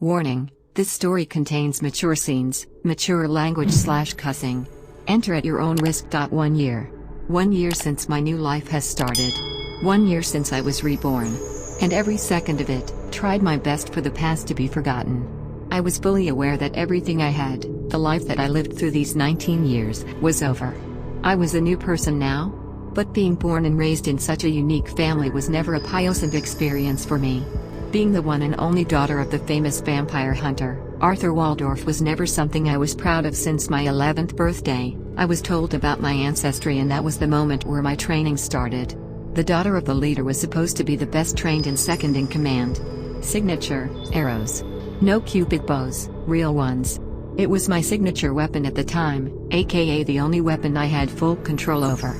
Warning: this story contains mature scenes, mature language/cussing. Enter at your own risk. 1 year. 1 year since my new life has started. 1 year since I was reborn. And every second of it, tried my best for the past to be forgotten. I was fully aware that everything I had, the life that I lived through these 19 years, was over. I was a new person now. But being born and raised in such a unique family was never a pieosant experience for me. Being the one and only daughter of the famous vampire hunter, Arthur Waldorf, was never something I was proud of. Since my 11th birthday, I was told about my ancestry, and that was the moment where my training started. The daughter of the leader was supposed to be the best trained and second in command. Signature: arrows. No Cupid Bows, real ones. It was my signature weapon at the time, aka the only weapon I had full control over.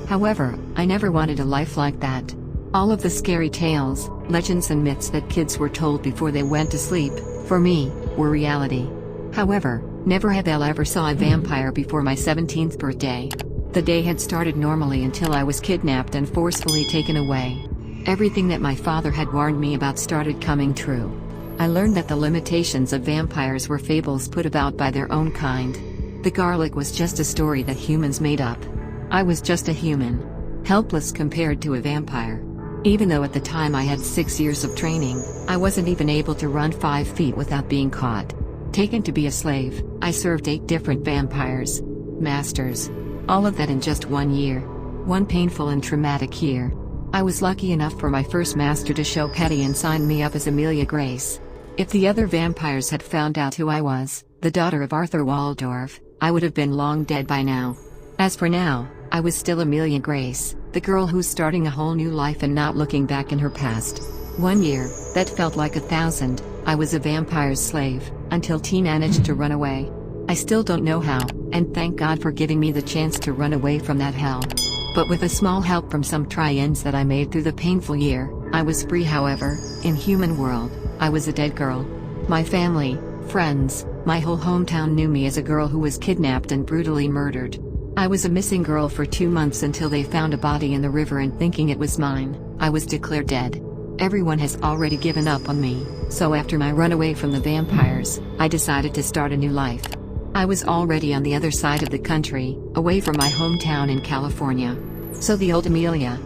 However, I never wanted a life like that. All of the scary tales, legends and myths that kids were told before they went to sleep, for me, were reality. However, never had I ever saw a vampire before my 17th birthday. The day had started normally until I was kidnapped and forcefully taken away. Everything that my father had warned me about started coming true. I learned that the limitations of vampires were fables put about by their own kind. The garlic was just a story that humans made up. I was just a human. Helpless compared to a vampire. Even though at the time I had 6 years of training, I wasn't even able to run 5 feet without being caught. Taken to be a slave, I served 8 different vampires. Masters. All of that in just 1 year. One painful and traumatic year. I was lucky enough for my first master to show pity and sign me up as Amelia Grace. If the other vampires had found out who I was, the daughter of Arthur Waldorf, I would have been long dead by now. As for now, I was still Amelia Grace, the girl who's starting a whole new life and not looking back in her past. 1 year, that felt like 1,000, I was a vampire's slave, until T managed to run away. I still don't know how, and thank God for giving me the chance to run away from that hell. But with a small help from some triends that I made through the painful year, I was free. However, in human world, I was a dead girl. My family, friends, my whole hometown knew me as a girl who was kidnapped and brutally murdered. I was a missing girl for 2 months until they found a body in the river, and thinking it was mine, I was declared dead. Everyone has already given up on me, so after my runaway from the vampires, I decided to start a new life. I was already on the other side of the country, away from my hometown in California. So the old Amelia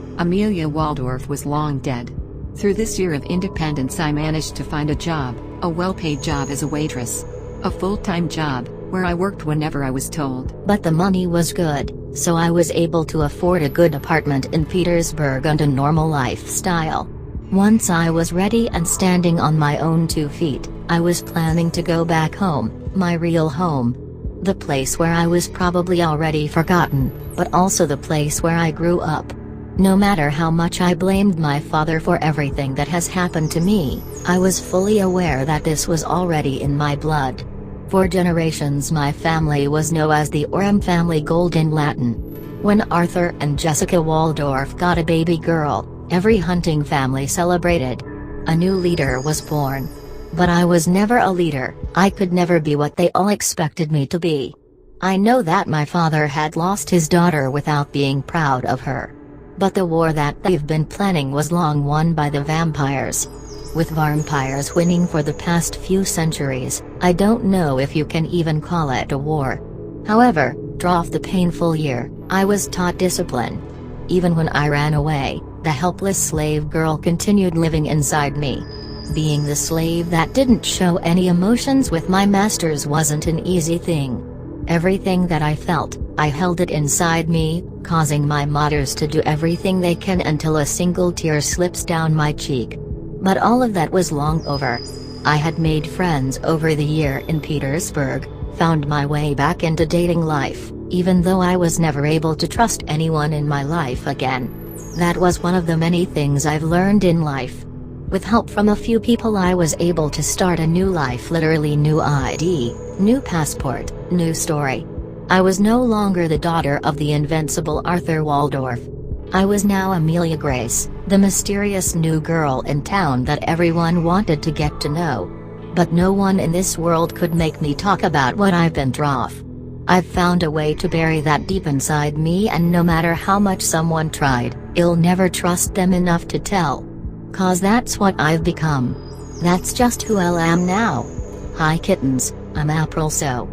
Waldorf, was long dead. Through this year of independence, I managed to find a job, a well-paid job as a waitress. A full-time job, where I worked whenever I was told. But the money was good, so I was able to afford a good apartment in Petersburg and a normal lifestyle. Once I was ready and standing on my own 2 feet, I was planning to go back home, my real home. The place where I was probably already forgotten, but also the place where I grew up. No matter how much I blamed my father for everything that has happened to me, I was fully aware that this was already in my blood. For generations my family was known as the Aurum family gold in Latin. When Arthur and Jessica Waldorf got a baby girl, every hunting family celebrated. A new leader was born. But I was never a leader. I could never be what they all expected me to be. I know that my father had lost his daughter without being proud of her. But the war that they've been planning was long won by the vampires. With Varmpires winning for the past few centuries, I don't know if you can even call it a war. However, through the painful year, I was taught discipline. Even when I ran away, the helpless slave girl continued living inside me. Being the slave that didn't show any emotions with my masters wasn't an easy thing. Everything that I felt, I held it inside me, causing my masters to do everything they can until a single tear slips down my cheek. But all of that was long over. I had made friends over the year in Petersburg, found my way back into dating life, even though I was never able to trust anyone in my life again. That was one of the many things I've learned in life. With help from a few people, I was able to start a new life, literally new ID, new passport, new story. I was no longer the daughter of the invincible Arthur Waldorf. I was now Amelia Grace, the mysterious new girl in town that everyone wanted to get to know. But no one in this world could make me talk about what I've been through. I've found a way to bury that deep inside me, and no matter how much someone tried, I'll never trust them enough to tell. 'Cause that's what I've become. That's just who I am now. Hi kittens, I'm April so.